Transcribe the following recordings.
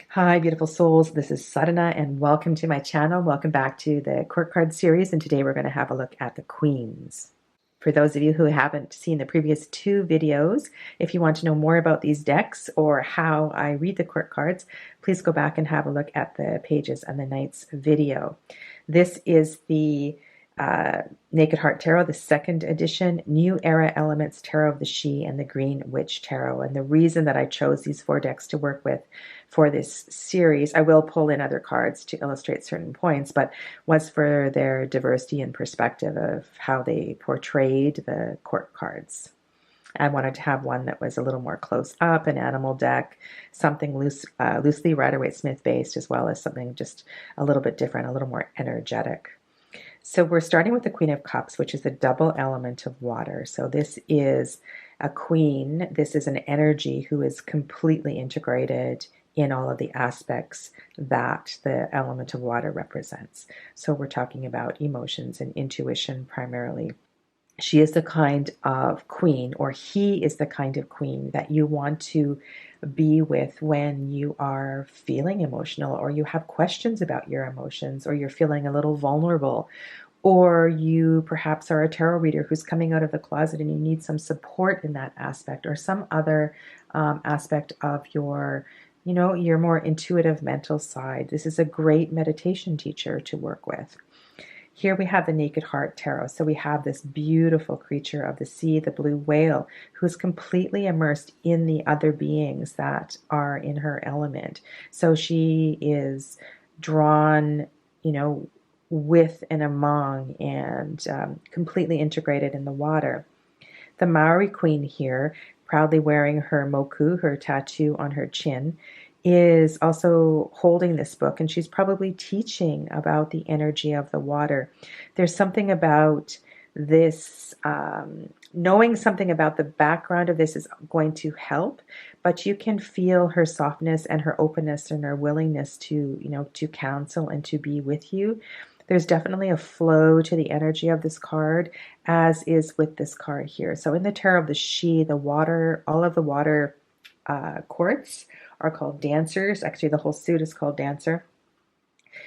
Hi, beautiful souls. This is Sadhana, and welcome to my channel. Welcome back to the Court Card series, and today we're going to have a look at the Queens. For those of you who haven't seen the previous two videos, if you want to know more about these decks or how I read the Court Cards, please go back and have a look at the Pages and the Knights video. This is the Naked Heart Tarot, the second edition, New Era Elements Tarot of the She and the Green Witch Tarot. And the reason that I chose these four decks to work with for this series, I will pull in other cards to illustrate certain points, but was for their diversity and perspective of how they portrayed the court cards. I wanted to have one that was a little more close up, an animal deck, something loosely Rider-Waite-Smith based, as well as something just a little bit different, a little more energetic. So we're starting with the Queen of Cups, which is a double element of water. So this is a queen. This is an energy who is completely integrated in all of the aspects that the element of water represents. So we're talking about emotions and intuition primarily. She is the kind of queen, or he is the kind of queen that you want to be with when you are feeling emotional, or you have questions about your emotions, or you're feeling a little vulnerable, or you perhaps are a tarot reader who's coming out of the closet and you need some support in that aspect, or some other aspect of your more intuitive mental side. This is a great meditation teacher to work with. Here we have the Naked Heart Tarot. So we have this beautiful creature of the sea, the blue whale, who's completely immersed in the other beings that are in her element. So she is drawn, with and among and completely integrated in the water. The Maori Queen here, proudly wearing her moku, her tattoo on her chin, is also holding this book, and she's probably teaching about the energy of the water. There's something about this, knowing something about the background of this is going to help, but you can feel her softness and her openness and her willingness to counsel and to be with you. There's definitely a flow to the energy of this card, as is with this card here. So in the Tarot of the She, the water, all of the water quartz are called dancers. Actually, the whole suit is called Dancer,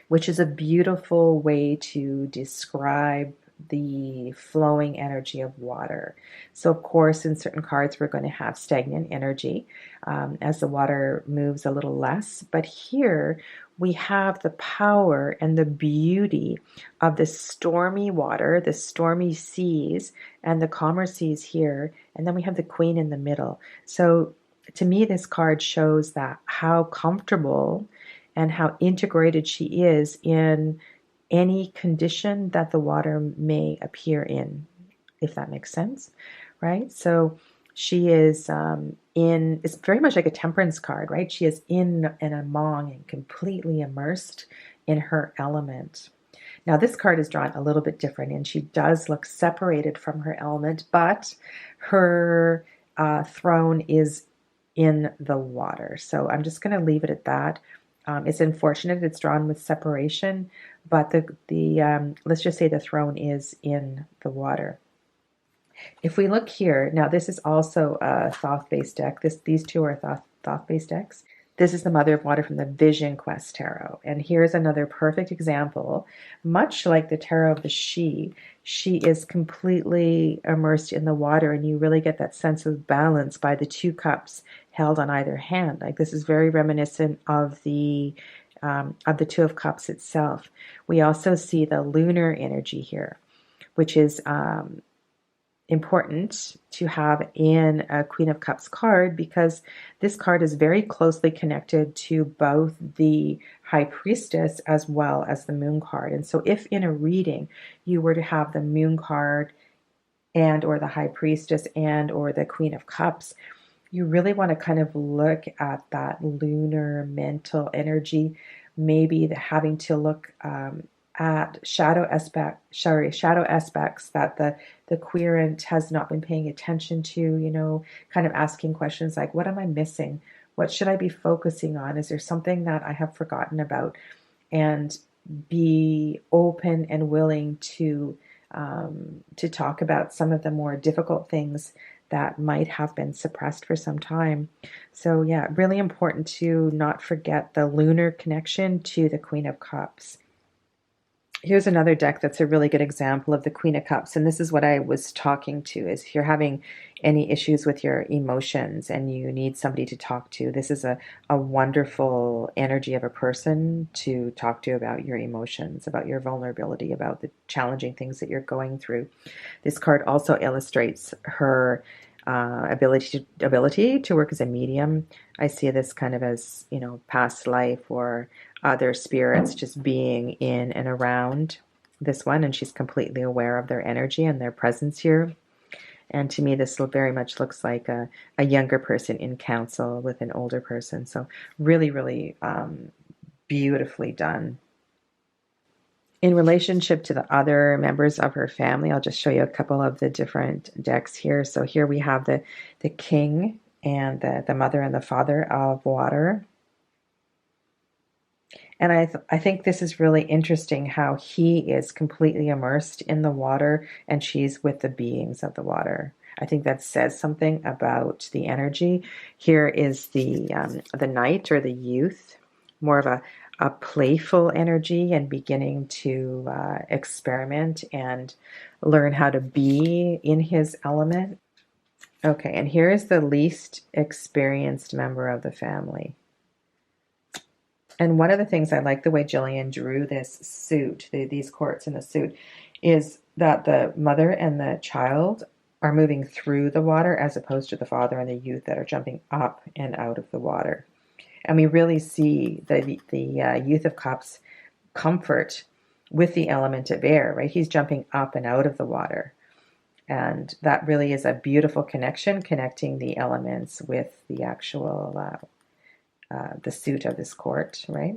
which is a beautiful way to describe the flowing energy of water. So of course, in certain cards, we're going to have stagnant energy as the water moves a little less. But here we have the power and the beauty of the stormy water, the stormy seas, and the calmer seas here. And then we have the Queen in the middle. So to me, this card shows that how comfortable and how integrated she is in any condition that the water may appear in, if that makes sense, right? So she is it's very much like a temperance card, right? She is in and among and completely immersed in her element. Now, this card is drawn a little bit different, and she does look separated from her element, but her throne is in the water. So I'm just going to leave it at that. It's unfortunate it's drawn with separation, but the let's just say the throne is in the water. If we look here, now this is also a Thoth-based deck. These two are Thoth-based decks. This is the Mother of Water from the Vision Quest Tarot. And here's another perfect example. Much like the Tarot of the She is completely immersed in the water, and you really get that sense of balance by the two cups held on either hand. Like, this is very reminiscent of the Two of Cups itself. We also see the lunar energy here, which is important to have in a Queen of Cups card, because this card is very closely connected to both the High Priestess as well as the Moon card. And so if in a reading you were to have the Moon card and or the High Priestess and or the Queen of Cups, you really want to kind of look at that lunar mental energy, maybe having to look at shadow aspects that the querent has not been paying attention to, kind of asking questions like, what am I missing? What should I be focusing on? Is there something that I have forgotten about? And be open and willing to talk about some of the more difficult things that might have been suppressed for some time. So yeah, really important to not forget the lunar connection to the Queen of Cups. Here's another deck that's a really good example of the Queen of Cups. And this is what I was talking to, is if you're having any issues with your emotions and you need somebody to talk to, this is a wonderful energy of a person to talk to about your emotions, about your vulnerability, about the challenging things that you're going through. This card also illustrates her ability to work as a medium. I see this kind of as, past life or other spirits just being in and around this one, and she's completely aware of their energy and their presence here. And to me, this very much looks like a younger person in council with an older person. So really, really beautifully done. In relationship to the other members of her family, I'll just show you a couple of the different decks here. So here we have the king and the mother and the father of water. And I think this is really interesting how he is completely immersed in the water and she's with the beings of the water. I think that says something about the energy. Here is the knight or the youth, more of a playful energy and beginning to experiment and learn how to be in his element. Okay, and here is the least experienced member of the family. And one of the things I like the way Jillian drew this suit, these courts in the suit, is that the mother and the child are moving through the water as opposed to the father and the youth that are jumping up and out of the water. And we really see the Youth of Cups comfort with the element of air, right? He's jumping up and out of the water. And that really is a beautiful connection, connecting the elements with the actual the suit of this court, right?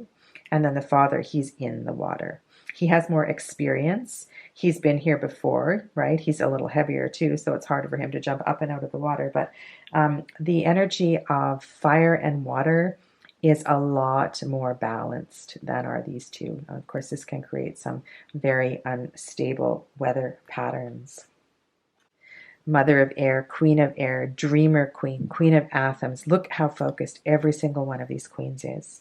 And then the father, he's in the water. He has more experience. He's been here before, right? He's a little heavier too, so it's harder for him to jump up and out of the water. But the energy of fire and water is a lot more balanced than are these two. Of course, this can create some very unstable weather patterns. Mother of Air, Queen of Air, Dreamer Queen, Queen of Athens. Look how focused every single one of these queens is.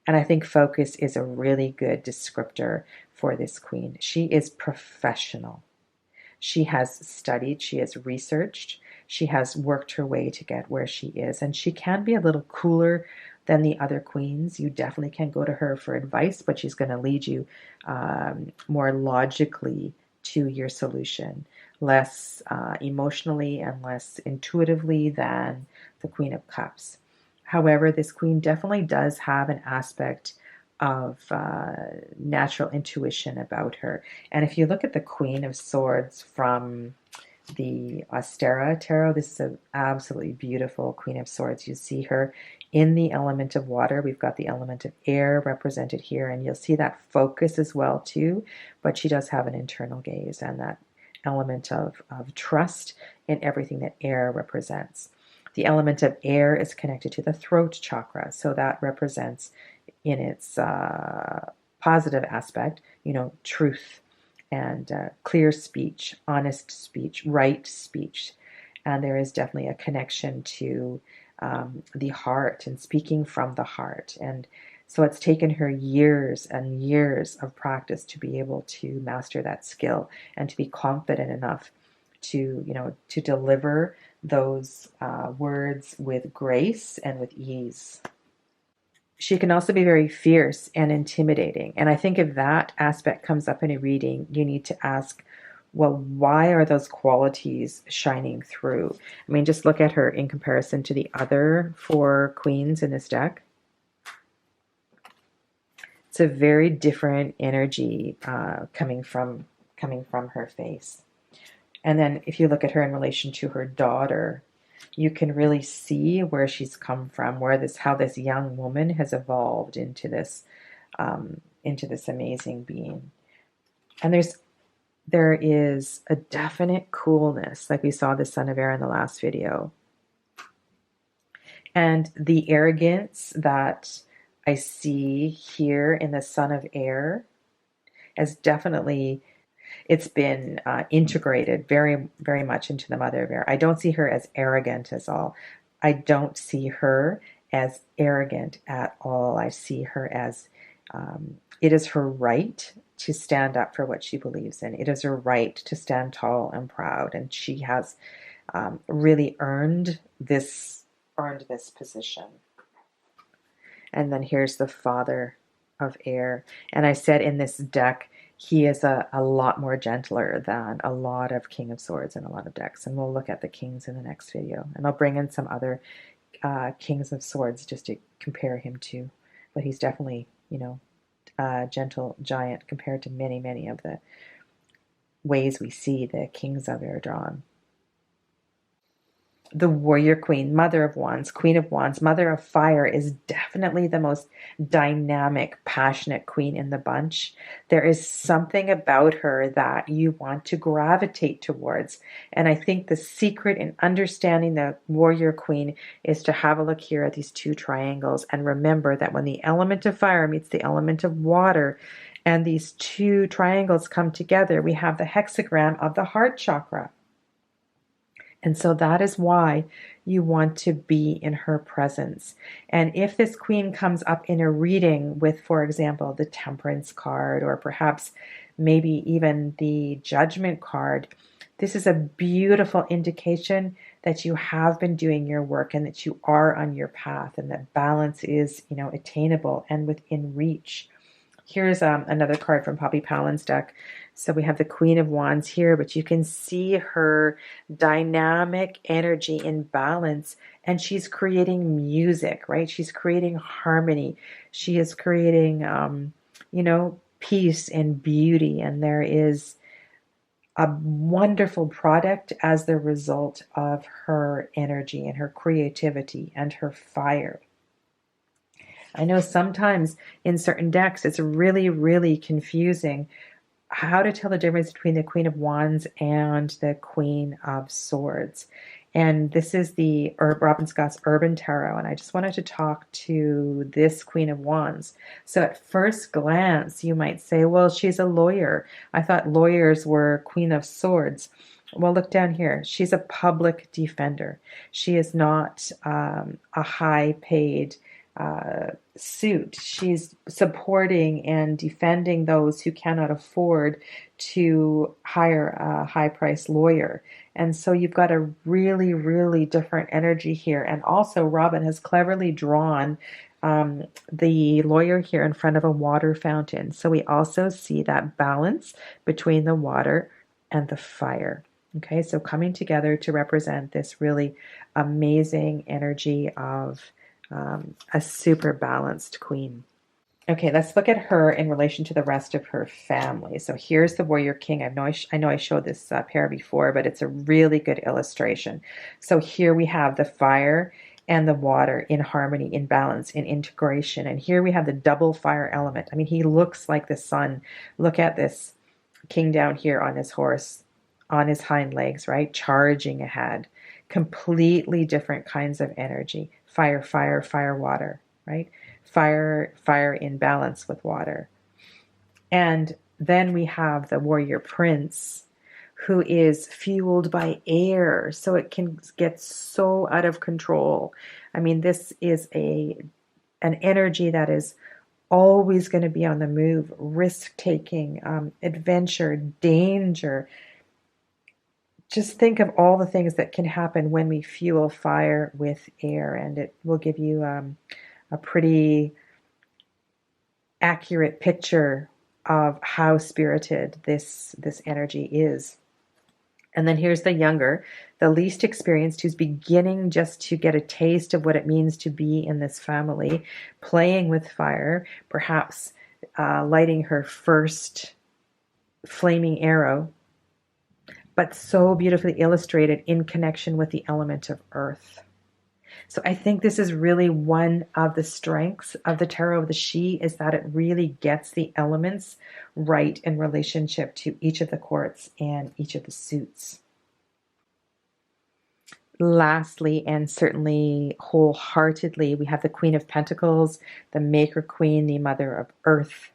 And I think focus is a really good descriptor for this queen. She is professional. She has studied, she has researched, she has worked her way to get where she is. And she can be a little cooler than the other queens. You definitely can go to her for advice, but she's going to lead you more logically to your solution, less emotionally and less intuitively than the Queen of Cups. However, this queen definitely does have an aspect of natural intuition about her. And if you look at the Queen of Swords from the Ostera Tarot, this is an absolutely beautiful Queen of Swords. You see her in the element of water. We've got the element of air represented here, and you'll see that focus as well too, but she does have an internal gaze and that element of trust in everything that air represents. The element of air is connected to the throat chakra, so that represents in its positive aspect, truth and clear speech, honest speech, right speech. And there is definitely a connection to the heart and speaking from the heart. And so it's taken her years and years of practice to be able to master that skill and to be confident enough to deliver those words with grace and with ease. She can also be very fierce and intimidating. And I think if that aspect comes up in a reading, you need to ask, well, why are those qualities shining through? I mean, just look at her in comparison to the other four queens in this deck. It's a very different energy coming from her face. And then if you look at her in relation to her daughter, you can really see where she's come from, how this young woman has evolved into this amazing being. And there is a definite coolness, like we saw the Son of Air in the last video. And the arrogance that I see here in the Son of Air is definitely it's been integrated very, very much into the Mother of Air. I don't see her as arrogant as all. I don't see her as arrogant at all. I see her as it is her right to stand up for what she believes in. It is her right to stand tall and proud, and she has really earned this position. And then here's the Father of Air. And I said in this deck, he is a lot more gentler than a lot of King of Swords in a lot of decks. And we'll look at the Kings in the next video. And I'll bring in some other Kings of Swords just to compare him to. But he's definitely, you know, a gentle giant compared to many, many of the ways we see the Kings of Air drawn. The Warrior Queen, Mother of Wands, Queen of Wands, Mother of Fire is definitely the most dynamic, passionate queen in the bunch. There is something about her that you want to gravitate towards. And I think the secret in understanding the Warrior Queen is to have a look here at these two triangles and remember that when the element of fire meets the element of water and these two triangles come together, we have the hexagram of the heart chakra. And so that is why you want to be in her presence. And if this queen comes up in a reading with, for example, the Temperance card, or perhaps maybe even the Judgment card, this is a beautiful indication that you have been doing your work and that you are on your path and that balance is, you know, attainable and within reach. Here's another card from Poppy Palin's deck. So we have the Queen of Wands here, but you can see her dynamic energy in balance, and she's creating music, right? She's creating harmony. She is creating, you know, peace and beauty, and there is a wonderful product as the result of her energy and her creativity and her fire. I know sometimes in certain decks it's really, really confusing how to tell the difference between the Queen of Wands and the Queen of Swords. And this is the Robin Scott's Urban Tarot, and I just wanted to talk to this Queen of Wands. So at first glance, you might say, well, she's a lawyer. I thought lawyers were Queen of Swords. Well, look down here. She's a public defender. She is not a high-paid suit. She's supporting and defending those who cannot afford to hire a high-priced lawyer. And so you've got a really, really different energy here. And also Robin has cleverly drawn the lawyer here in front of a water fountain. So we also see that balance between the water and the fire. Okay, so coming together to represent this really amazing energy of a super balanced queen. Okay, let's look at her in relation to the rest of her family. So here's the Warrior King. I know I showed this pair before, but it's a really good illustration. So here we have the fire and the water in harmony, in balance, in integration. And here we have the double fire element. I mean, he looks like the sun. Look at this king down here on his horse, on his hind legs, right? Charging ahead. Completely different kinds of energy. Fire, fire, fire, water, right? Fire, fire in balance with water. And then we have the Warrior Prince, who is fueled by air. So it can get so out of control. I mean, this is an energy that is always going to be on the move, risk-taking, adventure, danger. Just think of all the things that can happen when we fuel fire with air, and it will give you a pretty accurate picture of how spirited this energy is. And then here's the younger, the least experienced, who's beginning just to get a taste of what it means to be in this family, playing with fire, perhaps lighting her first flaming arrow, but so beautifully illustrated in connection with the element of earth. So I think this is really one of the strengths of the Tarot of the She, is that it really gets the elements right in relationship to each of the quartz and each of the suits. Lastly, and certainly wholeheartedly, we have the Queen of Pentacles, the Maker Queen, the Mother of Earth.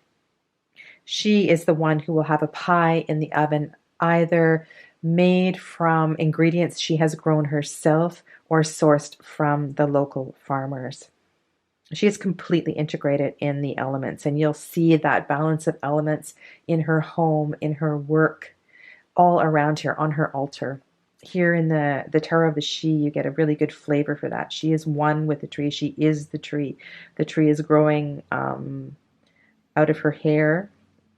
She is the one who will have a pie in the oven, either made from ingredients she has grown herself or sourced from the local farmers. She is completely integrated in the elements, and you'll see that balance of elements in her home, in her work, all around her, on her altar. Here in the Tarot of the She, you get a really good flavor for that. She is one with the tree. She is the tree. The tree is growing out of her hair.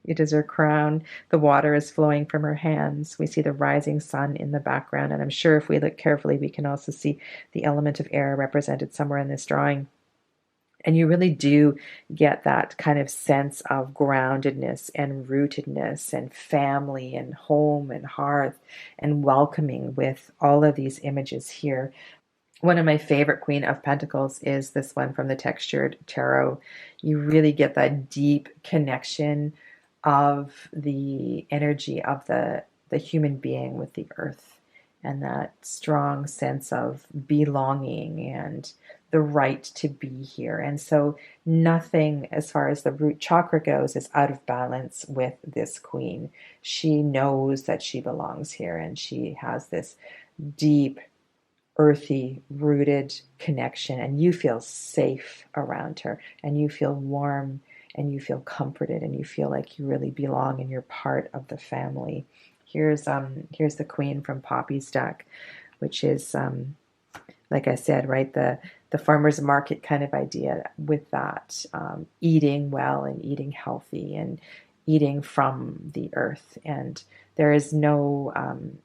It is her crown. The water is flowing from her hands. We see the rising sun in the background, and I'm sure if we look carefully, we can also see the element of air represented somewhere in this drawing. And you really do get that kind of sense of groundedness and rootedness and family and home and hearth and welcoming with all of these images here. One of my favorite Queen of Pentacles is this one from the Textured Tarot. You really get that deep connection of the energy of the human being with the earth, and that strong sense of belonging and the right to be here. And so nothing as far as the root chakra goes is out of balance with this queen. She knows that she belongs here, and she has this deep, earthy, rooted connection, and you feel safe around her, and you feel warm, and you feel comforted, and you feel like you really belong and you're part of the family. Here's the Queen from Poppy's deck, which is, like I said, right, the farmer's market kind of idea with that, eating well and eating healthy and eating from the earth. And there is no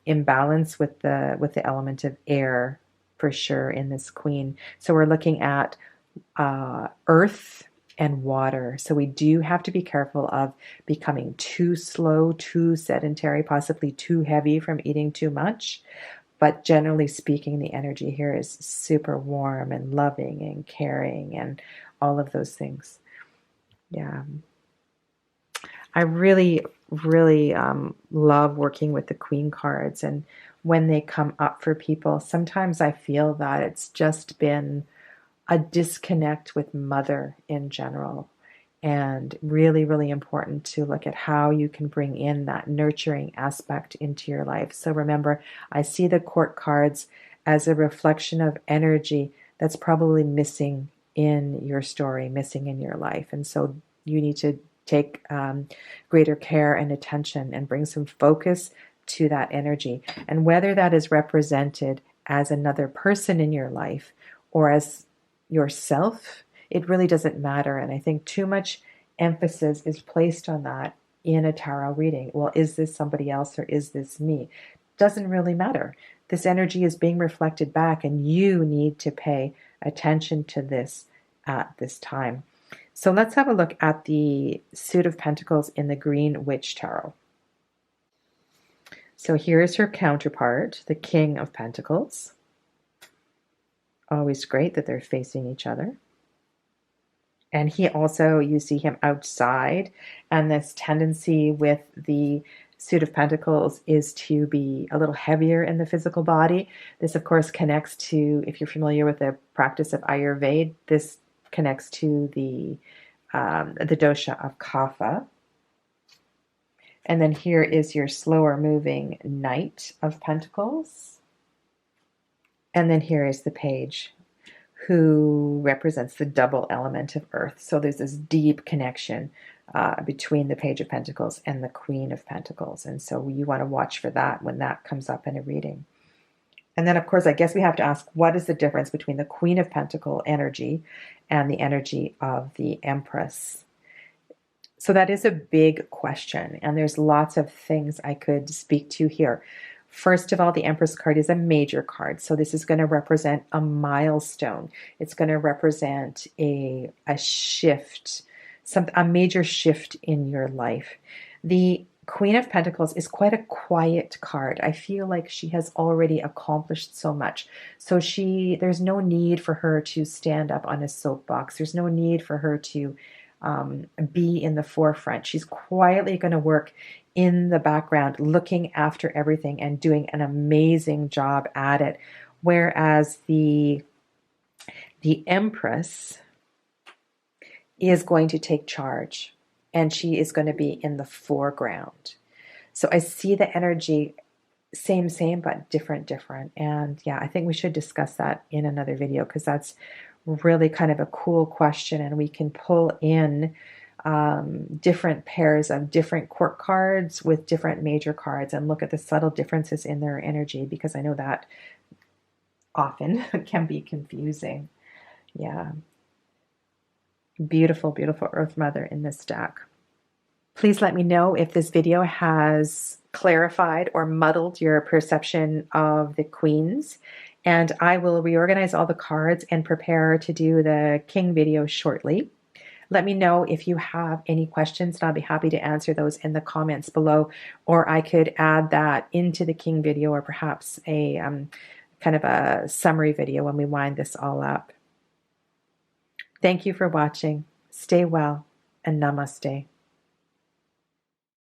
imbalance with the element of air for sure in this queen. So we're looking at earth and water. So we do have to be careful of becoming too slow, too sedentary, possibly too heavy from eating too much. But generally speaking, the energy here is super warm and loving and caring and all of those things. Yeah. I really, really love working with the Queen cards. And when they come up for people, sometimes I feel that it's just been a disconnect with mother in general, and really, really important to look at how you can bring in that nurturing aspect into your life. So remember, I see the court cards as a reflection of energy that's probably missing in your story, missing in your life. And so you need to take greater care and attention and bring some focus to that energy. And whether that is represented as another person in your life or as yourself, it really doesn't matter. And I think too much emphasis is placed on that in a tarot reading. Well, is this somebody else or is this me? Doesn't really matter. This energy is being reflected back, and you need to pay attention to this at this time. So let's have a look at the Suit of Pentacles in the Green Witch Tarot. So here's her counterpart, the King of Pentacles. Always great that they're facing each other. And he also, you see him outside, and this tendency with the Suit of Pentacles is to be a little heavier in the physical body. This, of course, connects to, if you're familiar with the practice of Ayurveda, this connects to the dosha of Kapha. And then here is your slower moving Knight of Pentacles. And then here is the Page, who represents the double element of earth. So there's this deep connection between the Page of Pentacles and the Queen of Pentacles. And so you want to watch for that when that comes up in a reading. And then, of course, I guess we have to ask, what is the difference between the Queen of Pentacle energy and the energy of the Empress? So that is a big question, and there's lots of things I could speak to here. First of all, the Empress card is a major card. So this is going to represent a milestone. It's going to represent a shift, a major shift in your life. The Queen of Pentacles is quite a quiet card. I feel like she has already accomplished so much. So there's no need for her to stand up on a soapbox. There's no need for her to be in the forefront. She's quietly going to work in the background, looking after everything and doing an amazing job at it. Whereas the Empress is going to take charge. and she is going to be in the foreground. So I see the energy same, but different. And yeah, I think we should discuss that in another video, because that's really kind of a cool question, and we can pull in different pairs of different court cards with different major cards and look at the subtle differences in their energy, because I know that often can be confusing. Yeah. Beautiful, beautiful Earth Mother in this deck. Please let me know if this video has clarified or muddled your perception of the queens, and I will reorganize all the cards and prepare to do the king video shortly. Let me know if you have any questions, and I'll be happy to answer those in the comments below, or I could add that into the king video, or perhaps a kind of a summary video when we wind this all up. Thank you for watching. Stay well, and namaste.